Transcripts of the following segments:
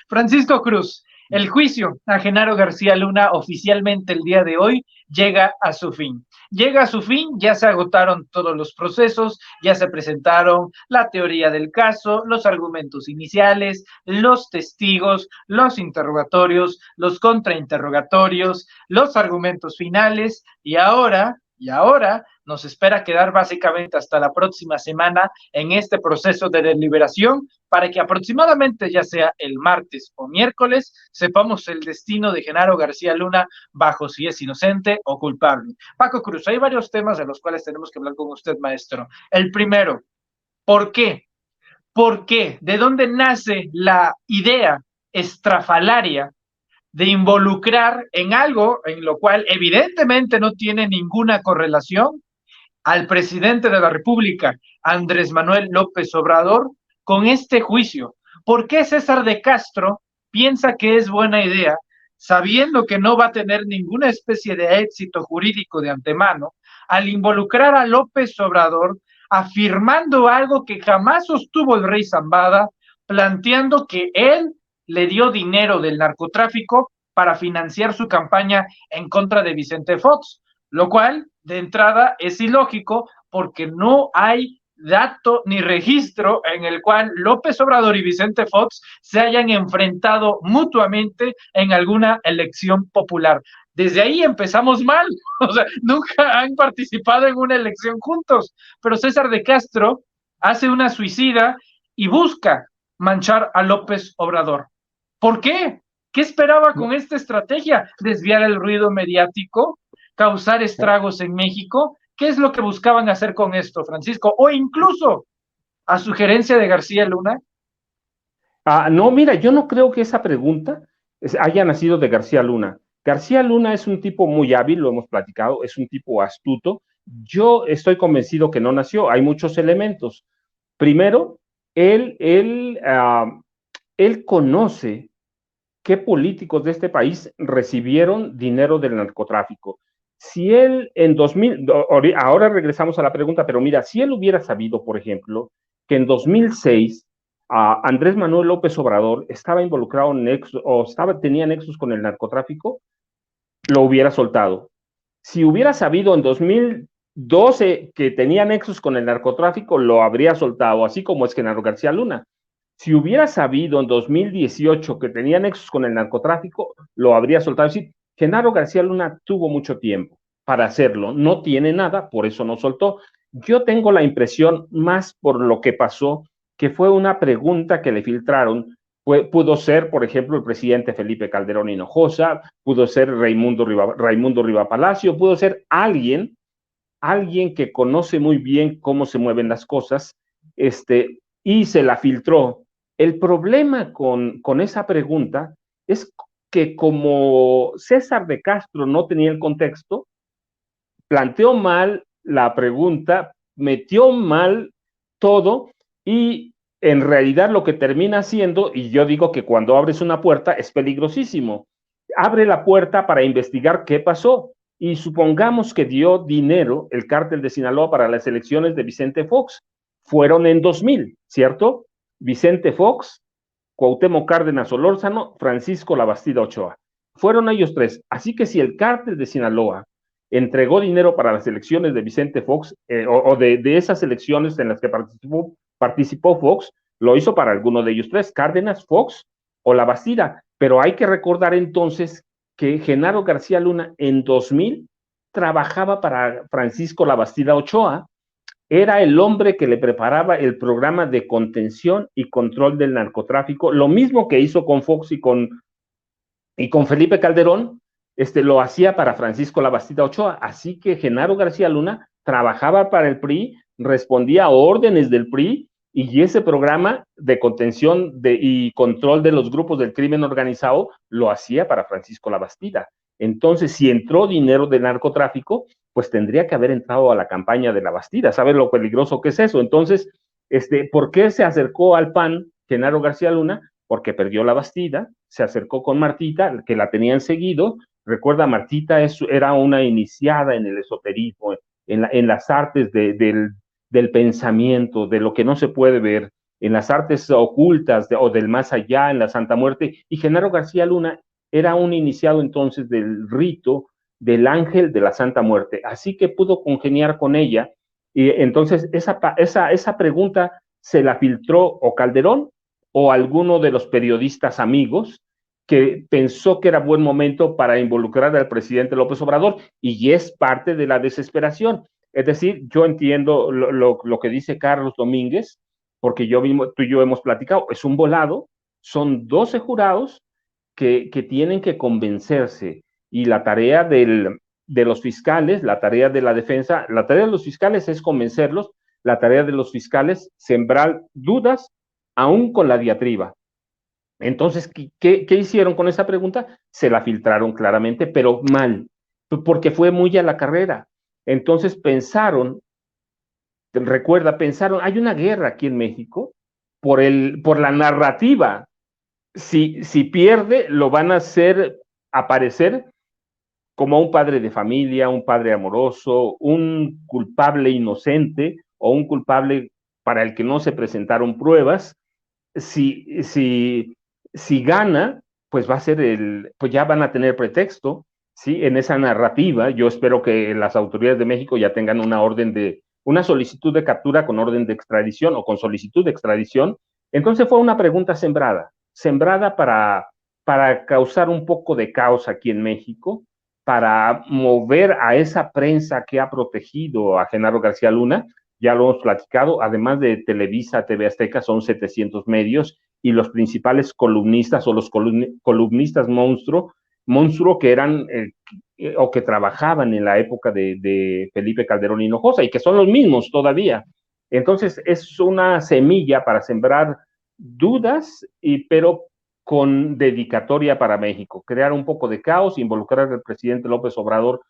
Francisco Cruz, el juicio a Genaro García Luna oficialmente el día de hoy llega a su fin. Llega a su fin, ya se agotaron todos los procesos, ya se presentaron la teoría del caso, los argumentos iniciales, los testigos, los interrogatorios, los contrainterrogatorios, los argumentos finales y ahora nos espera quedar básicamente hasta la próxima semana en este proceso de deliberación para que aproximadamente ya sea el martes o miércoles sepamos el destino de Genaro García Luna bajo si es inocente o culpable. Paco Cruz, hay varios temas de los cuales tenemos que hablar con usted, maestro. El primero, ¿por qué? ¿Por qué? ¿De dónde nace la idea estrafalaria de involucrar en algo en lo cual evidentemente no tiene ninguna correlación al presidente de la República, Andrés Manuel López Obrador, con este juicio? ¿Por qué César de Castro piensa que es buena idea, sabiendo que no va a tener ninguna especie de éxito jurídico de antemano, al involucrar a López Obrador, afirmando algo que jamás sostuvo el rey Zambada, planteando que él le dio dinero del narcotráfico para financiar su campaña en contra de Vicente Fox, lo cual de entrada es ilógico porque no hay dato ni registro en el cual López Obrador y Vicente Fox se hayan enfrentado mutuamente en alguna elección popular. Desde ahí empezamos mal, o sea, nunca han participado en una elección juntos, pero César de Castro hace una suicida y busca manchar a López Obrador. ¿Por qué? ¿Qué esperaba con esta estrategia? ¿Desviar el ruido mediático? ¿Causar estragos en México? ¿Qué es lo que buscaban hacer con esto, Francisco? O incluso, a sugerencia de García Luna. No, mira, yo no creo que esa pregunta haya nacido de García Luna. García Luna es un tipo muy hábil, lo hemos platicado, es un tipo astuto. Yo estoy convencido que no nació. Hay muchos elementos. Primero, él conoce qué políticos de este país recibieron dinero del narcotráfico. Si él en 2000, ahora regresamos a la pregunta, pero mira, si él hubiera sabido, por ejemplo, que en 2006 Andrés Manuel López Obrador estaba involucrado en nexos, o tenía nexos con el narcotráfico, lo hubiera soltado. Si hubiera sabido en 2012 que tenía nexos con el narcotráfico, lo habría soltado, así como es Genaro García Luna. Si hubiera sabido en 2018 que tenía nexos con el narcotráfico, lo habría soltado. Es decir, Genaro García Luna tuvo mucho tiempo para hacerlo, no tiene nada, por eso no soltó. Yo tengo la impresión, más por lo que pasó, que fue una pregunta que le filtraron. Pudo ser, por ejemplo, el presidente Felipe Calderón Hinojosa, pudo ser Raimundo Riva Palacio, pudo ser alguien que conoce muy bien cómo se mueven las cosas, y se la filtró. El problema con esa pregunta es que como César de Castro no tenía el contexto, planteó mal la pregunta, metió mal todo y en realidad lo que termina haciendo, y yo digo que cuando abres una puerta es peligrosísimo, abre la puerta para investigar qué pasó y supongamos que dio dinero el cártel de Sinaloa para las elecciones de Vicente Fox. Fueron en 2000, ¿cierto? Vicente Fox, Cuauhtémoc Cárdenas Solórzano, Francisco Labastida Ochoa. Fueron ellos tres. Así que si el cártel de Sinaloa entregó dinero para las elecciones de Vicente Fox, o de esas elecciones en las que participó Fox, lo hizo para alguno de ellos tres, Cárdenas, Fox o Labastida. Pero hay que recordar entonces que Genaro García Luna en 2000 trabajaba para Francisco Labastida Ochoa, era el hombre que le preparaba el programa de contención y control del narcotráfico, lo mismo que hizo con Fox y con Felipe Calderón, lo hacía para Francisco Labastida Ochoa. Así que Genaro García Luna trabajaba para el PRI, respondía a órdenes del PRI, y ese programa de contención y control de los grupos del crimen organizado lo hacía para Francisco Labastida. Entonces, si entró dinero de narcotráfico, pues tendría que haber entrado a la campaña de Labastida. ¿Sabes lo peligroso que es eso? Entonces, ¿por qué se acercó al PAN Genaro García Luna? Porque perdió Labastida, se acercó con Martita, que la tenían seguido. Recuerda, Martita era una iniciada en el esoterismo, en las artes del pensamiento, de lo que no se puede ver. en las artes ocultas o del más allá, en la Santa Muerte, y Genaro García Luna era un iniciado entonces del rito del ángel de la Santa Muerte, así que pudo congeniar con ella, y entonces esa pregunta se la filtró o Calderón o alguno de los periodistas amigos que pensó que era buen momento para involucrar al presidente López Obrador, y es parte de la desesperación. Es decir, yo entiendo lo que dice Carlos Domínguez, porque tú y yo hemos platicado, es un volado, son 12 jurados que tienen que convencerse, y la tarea de los fiscales, la tarea de la defensa, la tarea de los fiscales es convencerlos, la tarea de los fiscales sembrar dudas aún con la diatriba. Entonces, ¿qué hicieron con esa pregunta? Se la filtraron claramente, pero mal, porque fue muy a la carrera. Entonces pensaron, hay una guerra aquí en México por la narrativa. Si pierde, lo van a hacer aparecer como un padre de familia, un padre amoroso, un culpable inocente o un culpable para el que no se presentaron pruebas. Si gana, pues va a ser pues ya van a tener pretexto, ¿sí? En esa narrativa. Yo espero que las autoridades de México ya tengan una solicitud de captura con orden de extradición o con solicitud de extradición. Entonces fue una pregunta sembrada para causar un poco de caos aquí en México, para mover a esa prensa que ha protegido a Genaro García Luna. Ya lo hemos platicado, además de Televisa, TV Azteca, son 700 medios, y los principales columnistas o los columnistas monstruo que eran o que trabajaban en la época de Felipe Calderón Hinojosa, y que son los mismos todavía. Entonces es una semilla para sembrar dudas, pero con dedicatoria para México, crear un poco de caos, involucrar al presidente López Obrador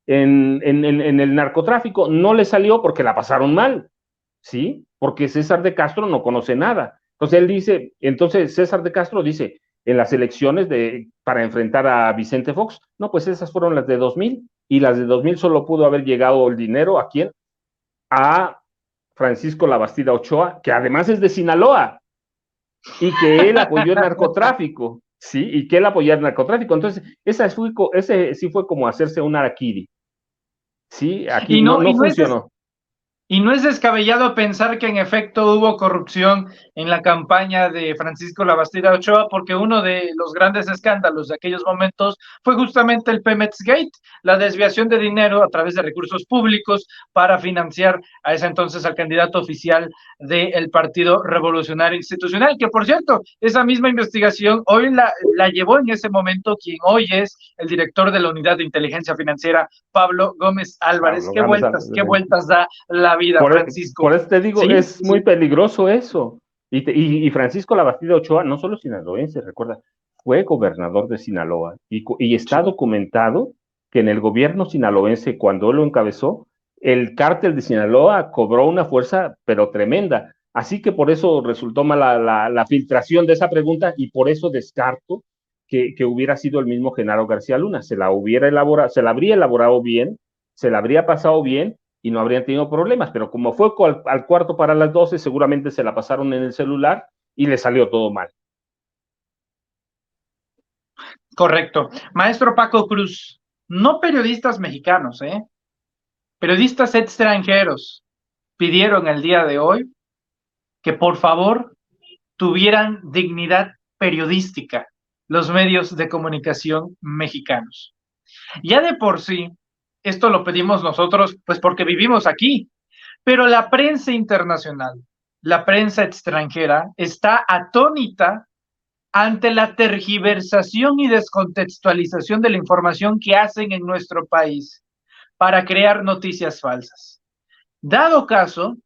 en el narcotráfico. No le salió porque la pasaron mal, ¿sí? Porque César de Castro no conoce nada. Entonces César de Castro dice, en las elecciones para enfrentar a Vicente Fox, no, pues esas fueron las de 2000, y las de 2000 solo pudo haber llegado el dinero, ¿a quién? A Francisco Labastida Ochoa, que además es de Sinaloa, y que él apoyó el narcotráfico, ¿sí? Y que él apoyó el narcotráfico. Entonces, ese sí fue como hacerse un harakiri, ¿sí? Aquí no funcionó. Y no es descabellado pensar que en efecto hubo corrupción en la campaña de Francisco Labastida Ochoa, porque uno de los grandes escándalos de aquellos momentos fue justamente el Pemex Gate, la desviación de dinero a través de recursos públicos para financiar a ese entonces al candidato oficial del Partido Revolucionario Institucional, que por cierto, esa misma investigación hoy la llevó en ese momento quien hoy es el director de la Unidad de Inteligencia Financiera, Pablo Gómez Álvarez. ¿Qué vueltas da la vida, Francisco? Por eso te digo, ¿sí? Es muy peligroso eso. Y Francisco Labastida Ochoa, no solo sinaloense, recuerda, fue gobernador de Sinaloa, y está documentado que en el gobierno sinaloense, cuando él lo encabezó, el cártel de Sinaloa cobró una fuerza, pero tremenda. Así que por eso resultó mala la filtración de esa pregunta, y por eso descarto que hubiera sido el mismo Genaro García Luna. Se la habría elaborado bien, se la habría pasado bien, y no habrían tenido problemas, pero como fue al cuarto para las 12, seguramente se la pasaron en el celular y le salió todo mal. Correcto. Maestro Paco Cruz, no periodistas mexicanos, periodistas extranjeros pidieron el día de hoy que por favor tuvieran dignidad periodística los medios de comunicación mexicanos. Ya de por sí, esto lo pedimos nosotros, pues porque vivimos aquí, pero la prensa internacional, la prensa extranjera, está atónita ante la tergiversación y descontextualización de la información que hacen en nuestro país para crear noticias falsas. Dado caso,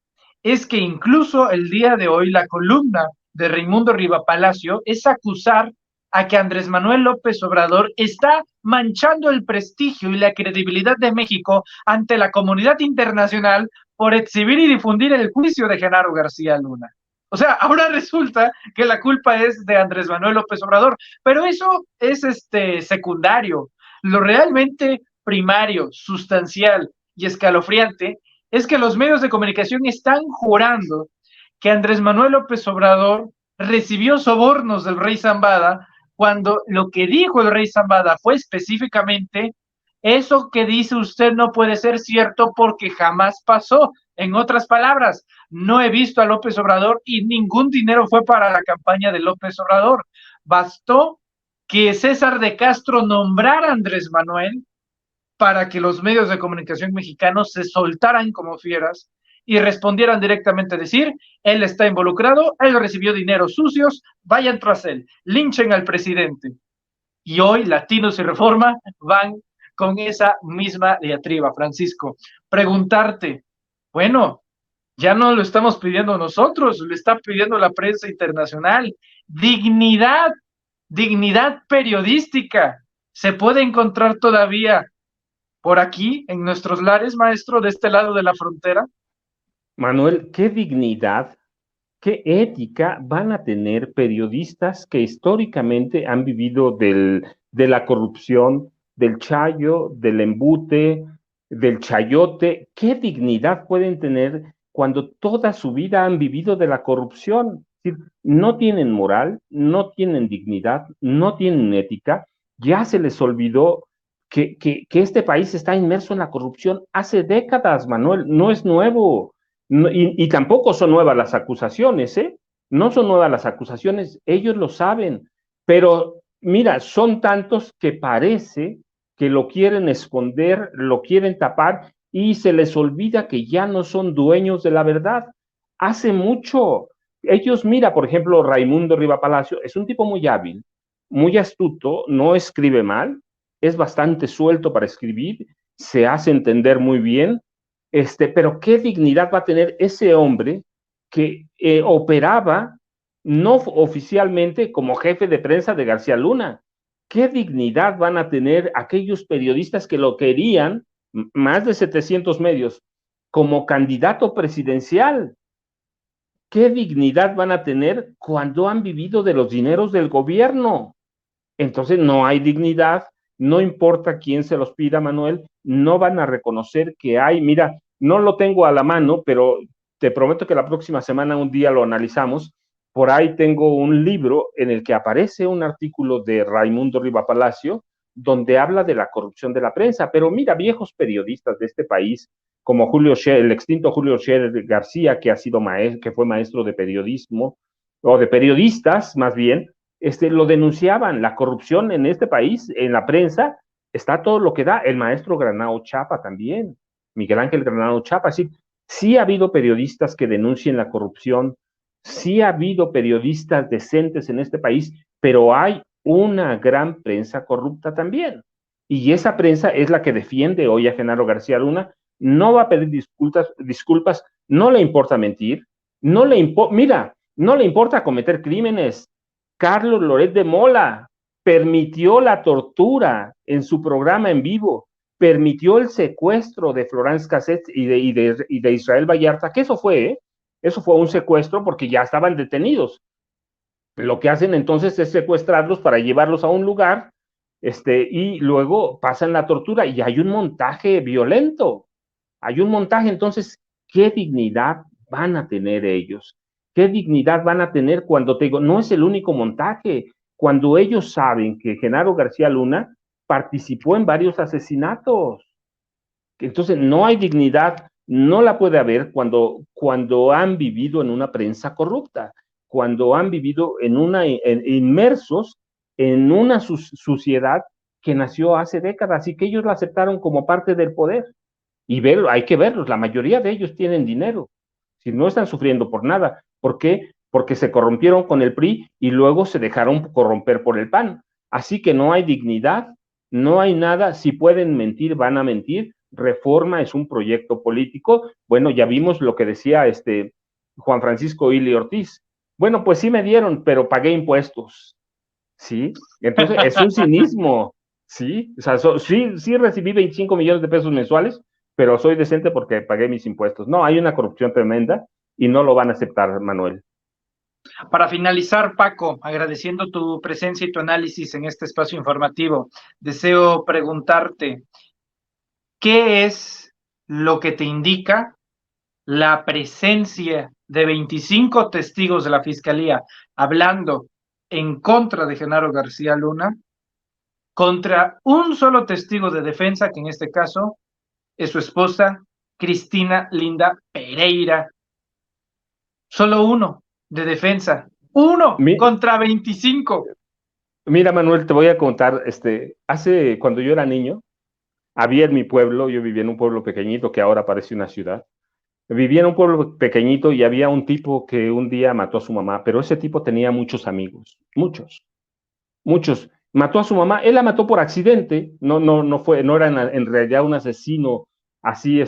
es que incluso el día de hoy la columna de Raimundo Riva Palacio es acusar a que Andrés Manuel López Obrador está manchando el prestigio y la credibilidad de México ante la comunidad internacional por exhibir y difundir el juicio de Genaro García Luna. O sea, ahora resulta que la culpa es de Andrés Manuel López Obrador, pero eso es secundario. Lo realmente primario, sustancial y escalofriante es que los medios de comunicación están jurando que Andrés Manuel López Obrador recibió sobornos del rey Zambada, cuando lo que dijo el rey Zambada fue específicamente: eso que dice usted no puede ser cierto porque jamás pasó. En otras palabras, no he visto a López Obrador y ningún dinero fue para la campaña de López Obrador. Bastó que César de Castro nombrara a Andrés Manuel para que los medios de comunicación mexicanos se soltaran como fieras y respondieran directamente a decir: él está involucrado, él recibió dineros sucios, vayan tras él, linchen al presidente. Y hoy Latinos y Reforma van con esa misma diatriba. Francisco, preguntarte, bueno, ya no lo estamos pidiendo nosotros, lo está pidiendo la prensa internacional. Dignidad, dignidad periodística, ¿se puede encontrar todavía por aquí, en nuestros lares, maestro, de este lado de la frontera? Manuel, qué dignidad, qué ética van a tener periodistas que históricamente han vivido de la corrupción, del chayo, del embute, del chayote. ¿Qué dignidad pueden tener cuando toda su vida han vivido de la corrupción? Es decir, no tienen moral, no tienen dignidad, no tienen ética. Ya se les olvidó que este país está inmerso en la corrupción hace décadas, Manuel, no es nuevo. No, y tampoco son nuevas las acusaciones, ¿eh? No son nuevas las acusaciones, ellos lo saben, pero mira, son tantos que parece que lo quieren esconder, lo quieren tapar y se les olvida que ya no son dueños de la verdad. Hace mucho, ellos, mira, por ejemplo, Raimundo Riva Palacio es un tipo muy hábil, muy astuto, no escribe mal, es bastante suelto para escribir, se hace entender muy bien, pero qué dignidad va a tener ese hombre que operaba no oficialmente como jefe de prensa de García Luna. ¿Qué dignidad van a tener aquellos periodistas que lo querían, más de 700 medios, como candidato presidencial? ¿Qué dignidad van a tener cuando han vivido de los dineros del gobierno? Entonces no hay dignidad, no importa quién se los pida, Manuel, no van a reconocer que hay, mira, no lo tengo a la mano, pero te prometo que la próxima semana un día lo analizamos. Por ahí tengo un libro en el que aparece un artículo de Raimundo Riva Palacio, donde habla de la corrupción de la prensa, pero mira, viejos periodistas de este país, como Julio Scherer, el extinto Julio Scherer García, que ha sido maestro, que fue maestro de periodismo, o de periodistas más bien, lo denunciaban, la corrupción en este país, en la prensa, está todo lo que da. El maestro Granado Chapa también, Miguel Ángel Granado Chapa, sí, sí ha habido periodistas que denuncien la corrupción, sí ha habido periodistas decentes en este país, pero hay una gran prensa corrupta también. Y esa prensa es la que defiende hoy a Genaro García Luna, no va a pedir disculpas, no le importa mentir, no le importa, mira, no le importa cometer crímenes. Carlos Loret de Mola permitió la tortura en su programa en vivo, permitió el secuestro de Florence Cassette y de Israel Vallarta, que eso fue, ¿eh? Eso fue un secuestro porque ya estaban detenidos. Lo que hacen entonces es secuestrarlos para llevarlos a un lugar, y luego pasan la tortura y hay un montaje violento. Hay un montaje, entonces, ¿qué dignidad van a tener ellos? ¿Qué dignidad van a tener cuando te digo, no es el único montaje, cuando ellos saben que Genaro García Luna participó en varios asesinatos? Entonces, no hay dignidad, no la puede haber cuando han vivido en una prensa corrupta, cuando han vivido inmersos en una suciedad que nació hace décadas y que ellos la aceptaron como parte del poder. Y verlo, hay que verlos, la mayoría de ellos tienen dinero, si no están sufriendo por nada. ¿Por qué? Porque se corrompieron con el PRI y luego se dejaron corromper por el PAN. Así que no hay dignidad, no hay nada, si pueden mentir, van a mentir. Reforma es un proyecto político. Bueno, ya vimos lo que decía Juan Francisco Ili Ortiz. Bueno, pues sí me dieron, pero pagué impuestos. ¿Sí? Entonces es un cinismo. ¿Sí? O sea, sí recibí 25 millones de pesos mensuales, pero soy decente porque pagué mis impuestos. No, hay una corrupción tremenda y no lo van a aceptar, Manuel. Para finalizar, Paco, agradeciendo tu presencia y tu análisis en este espacio informativo, deseo preguntarte, ¿qué es lo que te indica la presencia de 25 testigos de la Fiscalía hablando en contra de Genaro García Luna, contra un solo testigo de defensa, que en este caso es su esposa, Cristina Linda Pereira. Solo uno de defensa. Uno contra 25. Mira, Manuel, te voy a contar, cuando yo era niño, había en mi pueblo, yo vivía en un pueblo pequeñito que ahora parece una ciudad. Vivía en un pueblo pequeñito y había un tipo que un día mató a su mamá, pero ese tipo tenía muchos amigos, muchos. Mató a su mamá, él la mató por accidente, no era en realidad un asesino así,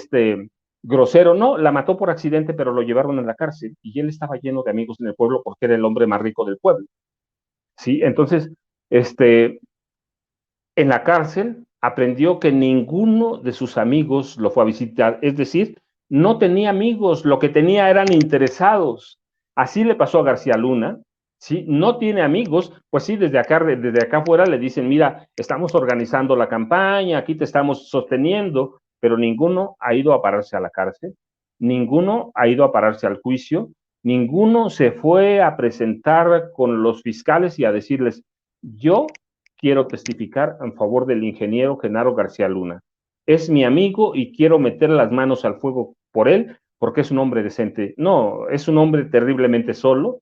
grosero, no, la mató por accidente, pero lo llevaron a la cárcel y él estaba lleno de amigos en el pueblo porque era el hombre más rico del pueblo. Sí, entonces, en la cárcel aprendió que ninguno de sus amigos lo fue a visitar, es decir, no tenía amigos, lo que tenía eran interesados. Así le pasó a García Luna, ¿sí? No tiene amigos, pues sí, desde acá afuera le dicen, mira, estamos organizando la campaña, aquí te estamos sosteniendo, pero ninguno ha ido a pararse a la cárcel, ninguno ha ido a pararse al juicio, ninguno se fue a presentar con los fiscales y a decirles, yo quiero testificar en favor del ingeniero Genaro García Luna. Es mi amigo y quiero meter las manos al fuego por él porque es un hombre decente. No, es un hombre terriblemente solo.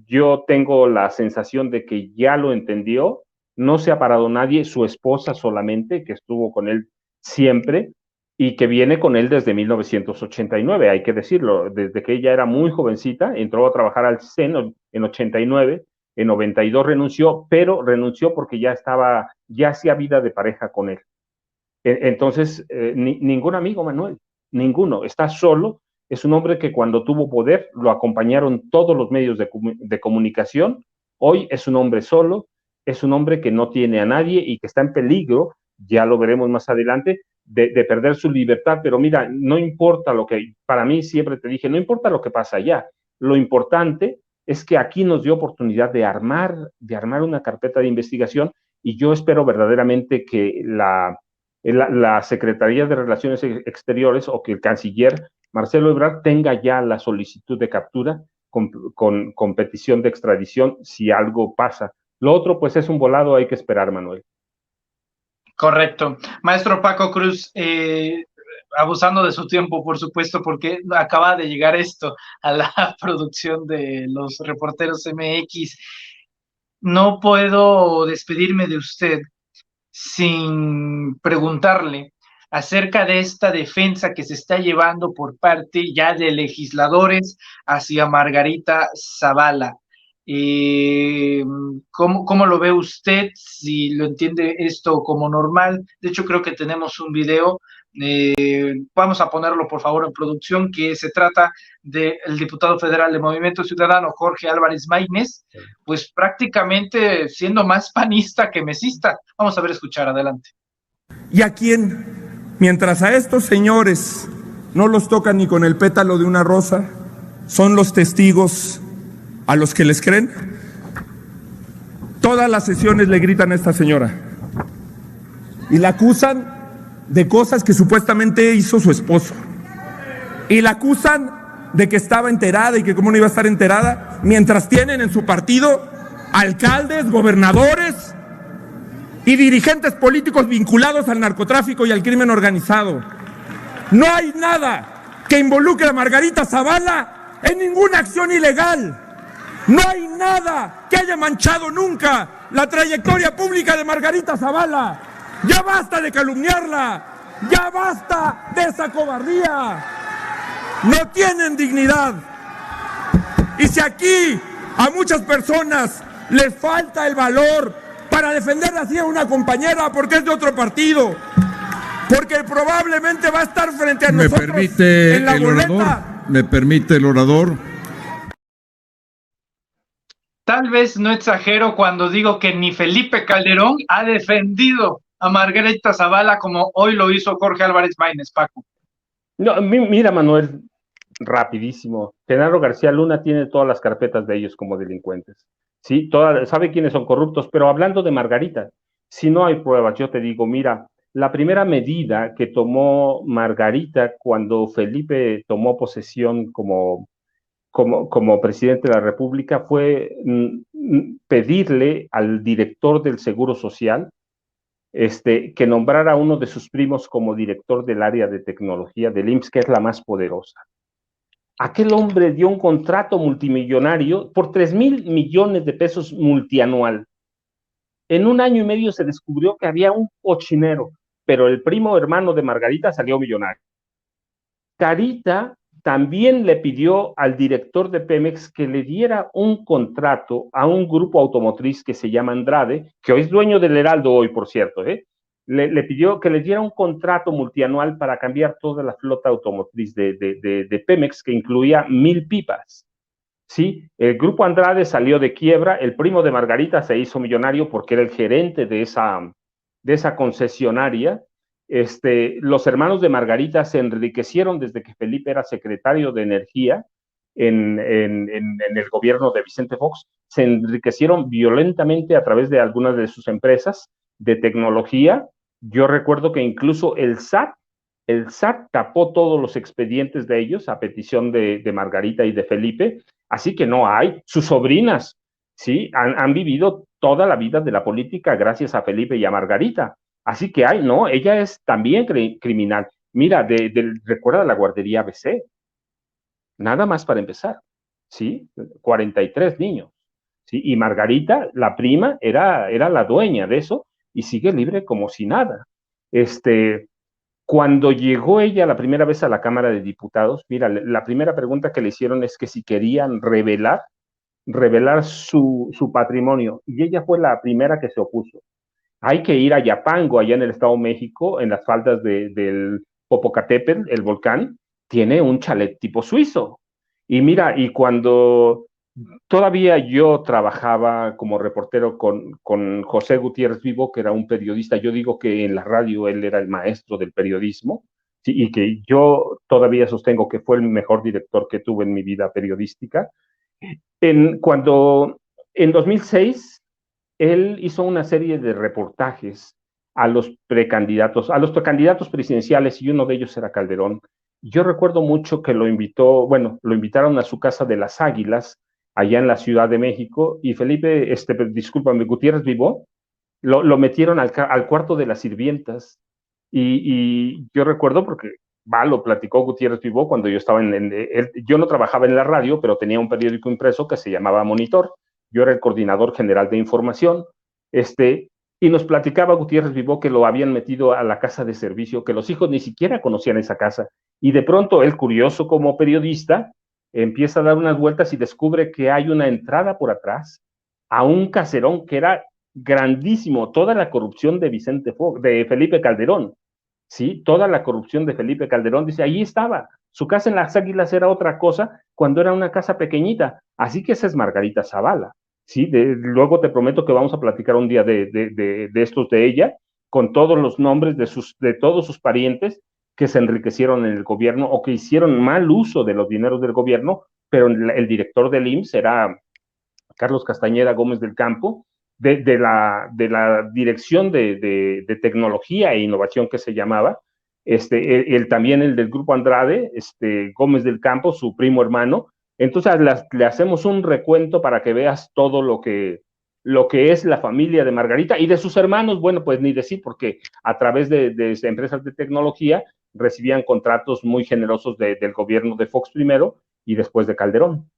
Yo tengo la sensación de que ya lo entendió. No se ha parado nadie, su esposa solamente, que estuvo con él siempre y que viene con él desde 1989, hay que decirlo, desde que ella era muy jovencita, entró a trabajar al CEN en 89, en 92 renunció, pero renunció porque ya hacía vida de pareja con él. Entonces, ningún amigo, Manuel, ninguno, está solo. Es un hombre que cuando tuvo poder lo acompañaron todos los medios de comunicación. Hoy es un hombre solo, es un hombre que no tiene a nadie y que está en peligro, ya lo veremos más adelante, de perder su libertad. Pero mira, no importa lo que, para mí siempre te dije, no importa lo que pasa allá. Lo importante es que aquí nos dio oportunidad de armar una carpeta de investigación y yo espero verdaderamente que la Secretaría de Relaciones Exteriores o que el canciller Marcelo Ebrard tenga ya la solicitud de captura con petición de extradición si algo pasa. Lo otro, pues es un volado, hay que esperar, Manuel. Correcto. Maestro Paco Cruz, abusando de su tiempo, por supuesto, porque acaba de llegar esto a la producción de los reporteros MX. No puedo despedirme de usted sin preguntarle acerca de esta defensa que se está llevando por parte ya de legisladores hacia Margarita Zavala. ¿Cómo lo ve usted? Si lo entiende esto como normal. De hecho, creo que tenemos un video. Vamos a ponerlo, por favor, en producción, que se trata del diputado federal de Movimiento Ciudadano, Jorge Álvarez Maínez, pues prácticamente siendo más panista que mesista. Vamos a ver, escuchar, adelante. Y a quien, mientras a estos señores no los tocan ni con el pétalo de una rosa, son los testigos a los que les creen, todas las sesiones le gritan a esta señora y la acusan de cosas que supuestamente hizo su esposo y la acusan de que estaba enterada y que cómo no iba a estar enterada, mientras tienen en su partido alcaldes, gobernadores y dirigentes políticos vinculados al narcotráfico y al crimen organizado. No hay nada que involucre a Margarita Zavala en ninguna acción ilegal. No hay nada que haya manchado nunca la trayectoria pública de Margarita Zavala. Ya basta de calumniarla, ya basta de esa cobardía. No tienen dignidad. Y si aquí a muchas personas les falta el valor para defender así a una compañera porque es de otro partido, porque probablemente va a estar frente a nosotros en la boleta. ¿Me permite el orador? Tal vez no exagero cuando digo que ni Felipe Calderón ha defendido a Margarita Zavala como hoy lo hizo Jorge Álvarez Maínez, Paco. No, mira, Manuel, rapidísimo. Genaro García Luna tiene todas las carpetas de ellos como delincuentes. Sí, sabe quiénes son corruptos, pero hablando de Margarita, si no hay pruebas, yo te digo, mira, la primera medida que tomó Margarita cuando Felipe tomó posesión como como presidente de la República fue pedirle al director del Seguro Social que nombrara a uno de sus primos como director del área de tecnología del IMSS, que es la más poderosa. Aquel hombre dio un contrato multimillonario por 3,000 millones de pesos multianual. En un año y medio se descubrió que había un cochinero, pero el primo hermano de Margarita salió millonario. Carita también le pidió al director de Pemex que le diera un contrato a un grupo automotriz que se llama Andrade, que hoy es dueño del Heraldo hoy, por cierto, le pidió que le diera un contrato multianual para cambiar toda la flota automotriz de Pemex, que incluía 1,000 pipas. Sí, el grupo Andrade salió de quiebra, el primo de Margarita se hizo millonario porque era el gerente de esa concesionaria. Los hermanos de Margarita se enriquecieron desde que Felipe era secretario de Energía en el gobierno de Vicente Fox, se enriquecieron violentamente a través de algunas de sus empresas de tecnología. Yo recuerdo que incluso el SAT tapó todos los expedientes de ellos a petición de Margarita y de Felipe, así que no hay. Sus sobrinas, ¿sí? Han vivido toda la vida de la política gracias a Felipe y a Margarita. Así que no, ella es también criminal. Mira, recuerda la guardería ABC, nada más para empezar, ¿sí? 43 niños, ¿sí? Y Margarita, la prima, era la dueña de eso y sigue libre como si nada. Cuando llegó ella la primera vez a la Cámara de Diputados, mira, la primera pregunta que le hicieron es que si querían revelar su patrimonio, y ella fue la primera que se opuso. Hay que ir a Yapango, allá en el Estado de México, en las faldas del Popocatépetl, el volcán, tiene un chalet tipo suizo. Y mira, y cuando todavía yo trabajaba como reportero con José Gutiérrez Vivo, que era un periodista, yo digo que en la radio él era el maestro del periodismo, ¿sí? Y que yo todavía sostengo que fue el mejor director que tuve en mi vida periodística. Cuando en 2006 él hizo una serie de reportajes a los precandidatos presidenciales, y uno de ellos era Calderón. Yo recuerdo mucho que lo invitaron a su casa de las Águilas, allá en la Ciudad de México, y Felipe, discúlpame, Gutiérrez Vivó, lo metieron al cuarto de las sirvientas, y yo recuerdo porque lo platicó Gutiérrez Vivó cuando yo estaba yo no trabajaba en la radio, pero tenía un periódico impreso que se llamaba Monitor. Yo era el coordinador general de información, y nos platicaba Gutiérrez Vivó que lo habían metido a la casa de servicio, que los hijos ni siquiera conocían esa casa, y de pronto él, curioso como periodista, empieza a dar unas vueltas y descubre que hay una entrada por atrás a un caserón que era grandísimo, toda la corrupción de Felipe Calderón, ¿sí? Toda la corrupción de Felipe Calderón, dice, ahí estaba. Su casa en las Águilas era otra cosa cuando era una casa pequeñita. Así que esa es Margarita Zavala, ¿sí? Luego te prometo que vamos a platicar un día de estos de ella, con todos los nombres de todos sus parientes que se enriquecieron en el gobierno o que hicieron mal uso de los dineros del gobierno, pero el director del IMSS era Carlos Castañeda Gómez del Campo, de la Dirección de Tecnología e Innovación que se llamaba, también el del Grupo Andrade, Gómez del Campo, su primo hermano. Entonces le hacemos un recuento para que veas todo lo que es la familia de Margarita y de sus hermanos. Bueno, pues ni decir, porque a través de empresas de tecnología recibían contratos muy generosos del gobierno de Fox primero y después de Calderón.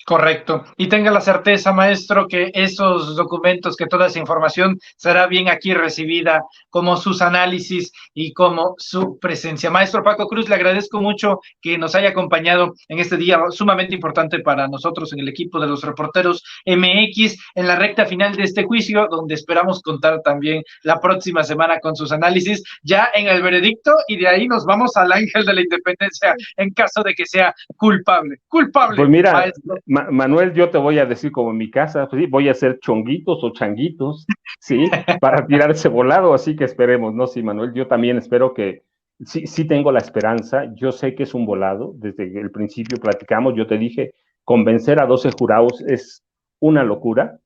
Correcto. Y tenga la certeza, maestro, que esos documentos, que toda esa información será bien aquí recibida, como sus análisis y como su presencia. Maestro Paco Cruz, le agradezco mucho que nos haya acompañado en este día sumamente importante para nosotros en el equipo de los reporteros MX, en la recta final de este juicio, donde esperamos contar también la próxima semana con sus análisis, ya en el veredicto, y de ahí nos vamos al ángel de la independencia en caso de que sea culpable. Culpable. Pues mira, maestro Manuel, yo te voy a decir como en mi casa, pues sí, voy a hacer chonguitos o changuitos, ¿sí? Para tirarse volado, así que esperemos, ¿no? Sí, Manuel, yo también espero que, sí tengo la esperanza, yo sé que es un volado, desde el principio platicamos, yo te dije, convencer a 12 jurados es una locura,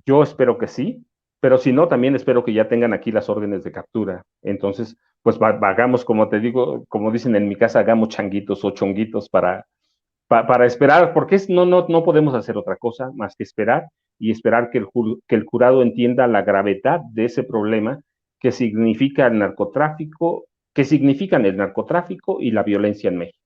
yo espero que sí, pero si no, también espero que ya tengan aquí las órdenes de captura, entonces, pues hagamos, como te digo, como dicen en mi casa, hagamos changuitos o chonguitos para para esperar, porque no podemos hacer otra cosa más que esperar y esperar que el jurado entienda la gravedad de ese problema que significa el narcotráfico, que significan el narcotráfico y la violencia en México.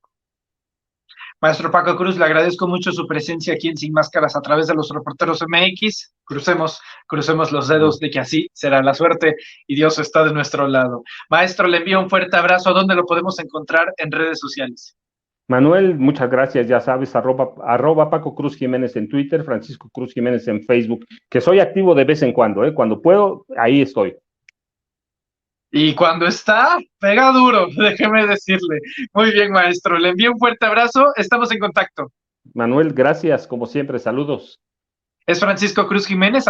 Maestro Paco Cruz, le agradezco mucho su presencia aquí en Sin Máscaras a través de los Reporteros MX. Crucemos los dedos de que así será la suerte y Dios está de nuestro lado. Maestro, le envío un fuerte abrazo. ¿Dónde lo podemos encontrar en redes sociales? Manuel, muchas gracias, ya sabes, arroba Paco Cruz Jiménez en Twitter, Francisco Cruz Jiménez en Facebook, que soy activo de vez en cuando, cuando puedo, ahí estoy. Y cuando está, pega duro, déjeme decirle. Muy bien, maestro, le envío un fuerte abrazo, estamos en contacto. Manuel, gracias, como siempre, saludos. Es Francisco Cruz Jiménez.